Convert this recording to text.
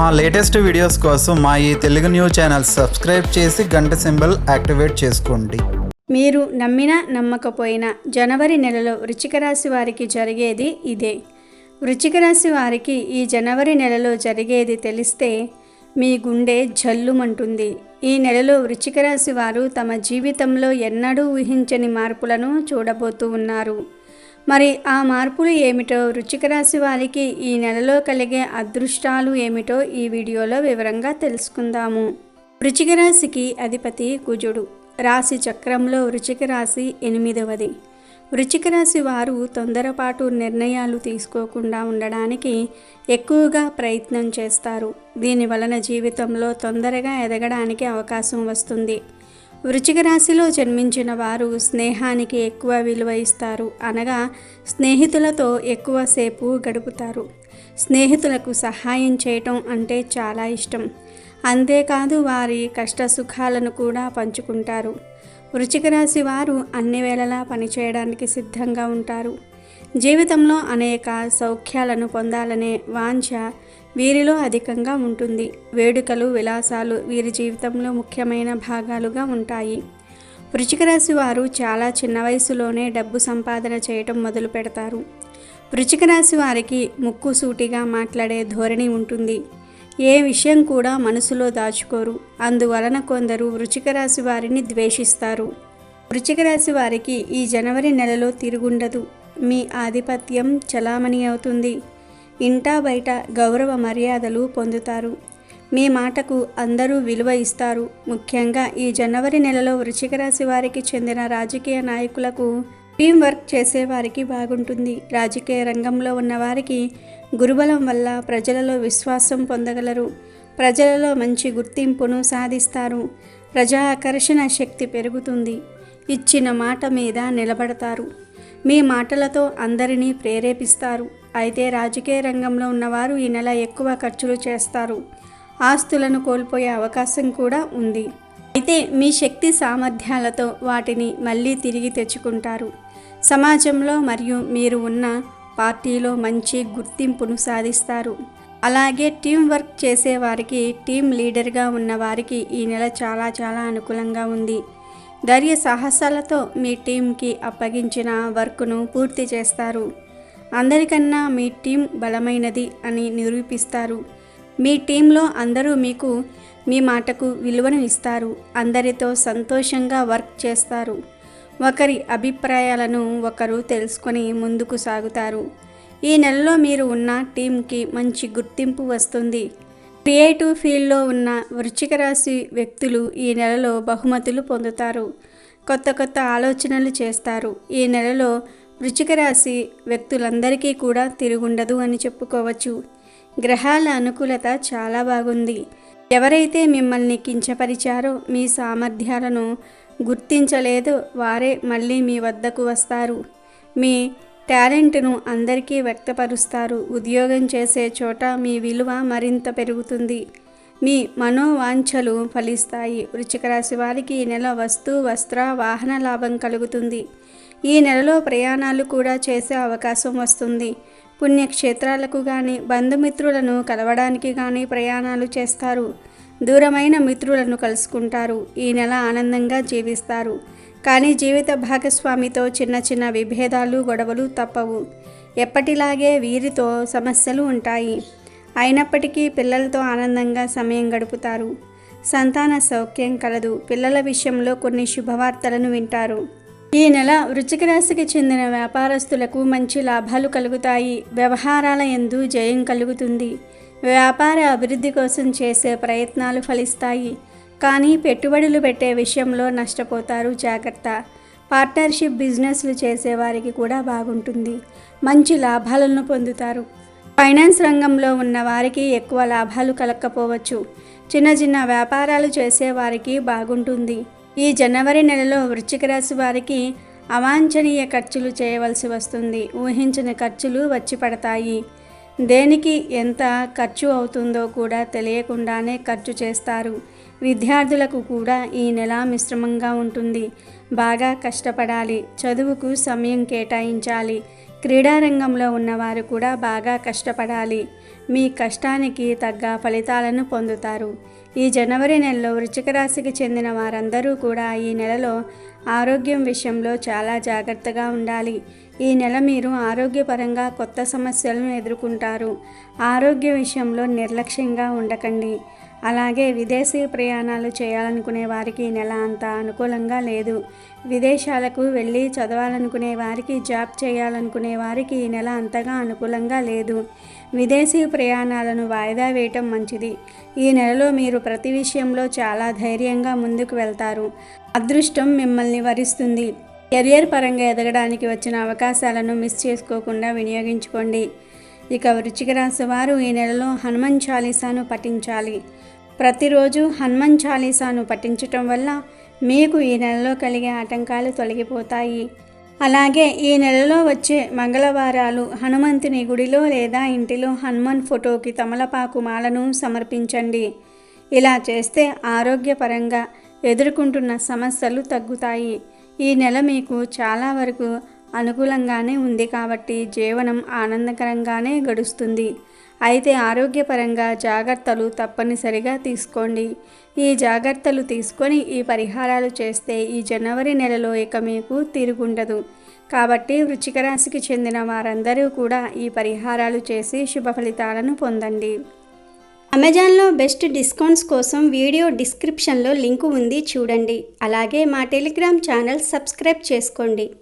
మా latest videos కోసం మా ఈ తెలుగు న్యూస్ ఛానల్ సబ్స్క్రైబ్ చేసి గంట సింబల్ యాక్టివేట్ చేసుకోండి. మీరు నమ్మినా నమ్మకపోయినా జనవరి నెలలో వృశ్చిక రాశి వారికి జరిగేది ఇదే. వృశ్చిక రాశి వారికి ఈ జనవరి నెలలో జరిగేది తెలిస్తే మీ గుండె జల్లుమంటుంది. ఈ నెలలో వృశ్చిక రాశి వారు తమ జీవితంలో ఎన్నడూ ఊహించని మార్పులను చూడబోతూ ఉన్నారు. మరి ఆ మార్పులు ఏమిటో, వృశ్చిక రాశి వారికి ఈ నెలలో కలిగే అదృష్టాలు ఏమిటో ఈ వీడియోలో వివరంగా తెలుసుకుందాము. వృశ్చిక రాశికి అధిపతి కుజుడు. రాశి చక్రంలో వృశ్చిక రాశి 8వది. వృశ్చిక రాశి వారు తొందరపాటు నిర్ణయాలు తీసుకోకుండా ఉండడానికి ఎక్కువగా ప్రయత్నం చేస్తారు. దీని వలన జీవితంలో తొందరగా ఎదగడానికి అవకాశం వస్తుంది. వృశ్చిక రాశిలో జన్మించిన వారు స్నేహానికి ఎక్కువ విలువ ఇస్తారు. అనగా స్నేహితులతో ఎక్కువసేపు గడుపుతారు. స్నేహితులకు సహాయం చేయటం అంటే చాలా ఇష్టం. అంతేకాదు వారి కష్ట సుఖాలను కూడా పంచుకుంటారు. వృశ్చిక రాశి వారు అన్ని వేళలా పనిచేయడానికి సిద్ధంగా ఉంటారు. జీవితంలో అనేక సౌఖ్యాలను పొందాలనే వాంఛ వీరిలో అధికంగా ఉంటుంది. వేడుకలు, విలాసాలు వీరి జీవితంలో ముఖ్యమైన భాగాలుగా ఉంటాయి. వృశ్చిక రాశి వారు చాలా చిన్న వయసులోనే డబ్బు సంపాదన చేయటం మొదలు పెడతారు. వృశ్చిక రాశి వారికి ముక్కుసూటిగా మాట్లాడే ధోరణి ఉంటుంది. ఏ విషయం కూడా మనసులో దాచుకోరు. అందువలన కొందరు వృశ్చిక రాశి వారిని ద్వేషిస్తారు. వృశ్చిక రాశి వారికి ఈ జనవరి నెలలో తిరుగుండదు. మీ ఆధిపత్యం చలామణి అవుతుంది. ఇంటా బయట గౌరవ మర్యాదలు పొందుతారు. మీ మాటకు అందరూ విలువ ఇస్తారు. ముఖ్యంగా ఈ జనవరి నెలలో వృశ్చిక రాశి వారికి చెందిన రాజకీయ నాయకులకు, టీం వర్క్ చేసేవారికి బాగుంటుంది. రాజకీయ రంగంలో ఉన్నవారికి గురుబలం వల్ల ప్రజలలో విశ్వాసం పొందగలరు. ప్రజలలో మంచి గుర్తింపును సాధిస్తారు. ప్రజా ఆకర్షణ శక్తి పెరుగుతుంది. ఇచ్చిన మాట మీద నిలబడతారు. మీ మాటలతో అందరినీ ప్రేరేపిస్తారు. అయితే రాజకీయ రంగంలో ఉన్నవారు ఈ నెల ఎక్కువ ఖర్చులు చేస్తారు. ఆస్తులను కోల్పోయే అవకాశం కూడా ఉంది. అయితే మీ శక్తి సామర్థ్యాలతో వాటిని మళ్ళీ తిరిగి తెచ్చుకుంటారు. సమాజంలో మరియు మీరు ఉన్న పార్టీలో మంచి గుర్తింపును సాధిస్తారు. అలాగే టీం వర్క్ చేసేవారికి, టీం లీడర్గా ఉన్నవారికి ఈ నెల చాలా అనుకూలంగా ఉంది. ధైర్య సాహసాలతో మీ టీంకి అప్పగించిన వర్క్ను పూర్తి చేస్తారు. అందరికన్నా మీ టీం బలమైనది అని నిరూపిస్తారు. మీ టీంలో అందరూ మీ మాటకు విలువను ఇస్తారు. అందరితో సంతోషంగా వర్క్ చేస్తారు. ఒకరి అభిప్రాయాలను ఒకరు తెలుసుకొని ముందుకు సాగుతారు. ఈ నెలలో మీరు ఉన్న టీంకి మంచి గుర్తింపు వస్తుంది. క్రియేటివ్ ఫీల్డ్లో ఉన్న వృశ్చిక రాశి వ్యక్తులు ఈ నెలలో బహుమతులు పొందుతారు. కొత్త ఆలోచనలు చేస్తారు. ఈ నెలలో వృశ్చిక రాశి వ్యక్తులందరికీ కూడా తిరుగుండదు అని చెప్పుకోవచ్చు. గ్రహాల అనుకూలత చాలా బాగుంది. ఎవరైతే మిమ్మల్ని కించపరిచారో, మీ సామర్థ్యాలను గుర్తించలేదో వారే మళ్ళీ మీ వద్దకు వస్తారు. మీ టాలెంట్ను అందరికీ వ్యక్తపరుస్తారు. ఉద్యోగం చేసే చోట మీ విలువ మరింత పెరుగుతుంది. మీ మనోవాంఛలు ఫలిస్తాయి. వృశ్చిక రాశి వారికి ఈ నెల వస్త్ర వాహన లాభం కలుగుతుంది. ఈ నెలలో ప్రయాణాలు కూడా చేసే అవకాశం వస్తుంది. పుణ్యక్షేత్రాలకు కానీ, బంధుమిత్రులను కలవడానికి కానీ ప్రయాణాలు చేస్తారు. దూరమైన మిత్రులను కలుసుకుంటారు. ఈ నెల ఆనందంగా జీవిస్తారు. కానీ జీవిత భాగస్వామితో చిన్న విభేదాలు, గొడవలు తప్పవు. ఎప్పటిలాగే వీరితో సమస్యలు ఉంటాయి. అయినప్పటికీ పిల్లలతో ఆనందంగా సమయం గడుపుతారు. సంతాన సౌఖ్యం కలదు. పిల్లల విషయంలో కొన్ని శుభవార్తలను వింటారు. ఈ నెల వృశ్చిక రాశికి చెందిన వ్యాపారస్తులకు మంచి లాభాలు కలుగుతాయి. వ్యవహారాల యందు జయం కలుగుతుంది. వ్యాపార అభివృద్ధి కోసం చేసే ప్రయత్నాలు ఫలిస్తాయి. కానీ పెట్టుబడులు పెట్టే విషయంలో నష్టపోతారు. జాగ్రత్త. పార్ట్నర్షిప్ బిజినెస్లు చేసేవారికి కూడా బాగుంటుంది. మంచి లాభాలను పొందుతారు. ఫైనాన్స్ రంగంలో ఉన్న వారికి ఎక్కువ లాభాలు కలగకపోవచ్చు. చిన్న వ్యాపారాలు చేసేవారికి బాగుంటుంది. ఈ జనవరి నెలలో వృశ్చిక రాశి వారికి అవాంఛనీయ ఖర్చులు చేయవలసి వస్తుంది. ఊహించని ఖర్చులు వచ్చి పడతాయి. దేనికి ఎంత ఖర్చు అవుతుందో కూడా తెలియకుండానే ఖర్చు చేస్తారు. విద్యార్థులకు కూడా ఈ నెల మిశ్రమంగా ఉంటుంది. బాగా కష్టపడాలి. చదువుకు సమయం కేటాయించాలి. క్రీడారంగంలో ఉన్నవారు కూడా బాగా కష్టపడాలి. మీ కష్టానికి తగ్గ ఫలితాలను పొందుతారు. ఈ జనవరి నెలలో వృశ్చిక రాశికి చెందిన వారందరూ కూడా ఈ నెలలో ఆరోగ్యం విషయంలో చాలా జాగ్రత్తగా ఉండాలి. ఈ నెల మీరు ఆరోగ్యపరంగా కొత్త సమస్యలను ఎదుర్కొంటారు. ఆరోగ్య విషయంలో నిర్లక్ష్యంగా ఉండకండి. అలాగే విదేశీ ప్రయాణాలు చేయాలనుకునే వారికి ఈ నెల అంత అనుకూలంగా లేదు. విదేశాలకు వెళ్ళి చదవాలనుకునే వారికి, జాబ్ చేయాలనుకునే వారికి ఈ నెల అంతగా అనుకూలంగా లేదు. విదేశీ ప్రయాణాలను వాయిదా వేయటం మంచిది. ఈ నెలలో మీరు ప్రతి విషయంలో చాలా ధైర్యంగా ముందుకు వెళ్తారు. అదృష్టం మిమ్మల్ని వరిస్తుంది. కెరియర్ పరంగా ఎదగడానికి వచ్చిన అవకాశాలను మిస్ చేసుకోకుండా వినియోగించుకోండి. ఇక వృశ్చిక రాశి వారు ఈ నెలలో హనుమాన్ చాలీసాను పఠించాలి. ప్రతిరోజు హనుమాన్ చాలీసాను పఠించటం వల్ల మీకు ఈ నెలలో కలిగే ఆటంకాలు తొలగిపోతాయి. అలాగే ఈ నెలలో వచ్చే మంగళవారాలు హనుమంతుని గుడిలో లేదా ఇంటిలో హనుమాన్ ఫోటోకి తమలపాకు మాలను సమర్పించండి. ఇలా చేస్తే ఆరోగ్యపరంగా ఎదుర్కొంటున్న సమస్యలు తగ్గుతాయి. ఈ నెల మీకు చాలా వరకు అనుకూలంగానే ఉంది కాబట్టి జీవనం ఆనందకరంగానే గడుస్తుంది. అయితే ఆరోగ్యపరంగా జాగ్రత్తలు తప్పనిసరిగా తీసుకోండి. ఈ జాగ్రత్తలు తీసుకొని ఈ పరిహారాలు చేస్తే ఈ జనవరి నెలలో ఇక మీకు తిరుగుండదు. కాబట్టి వృశ్చిక రాశికి చెందిన వారందరూ కూడా ఈ పరిహారాలు చేసి శుభ ఫలితాలను పొందండి. అమెజాన్లో బెస్ట్ డిస్కౌంట్స్ కోసం వీడియో డిస్క్రిప్షన్లో లింకు ఉంది, చూడండి. అలాగే మా టెలిగ్రామ్ ఛానల్ సబ్స్క్రైబ్ చేసుకోండి.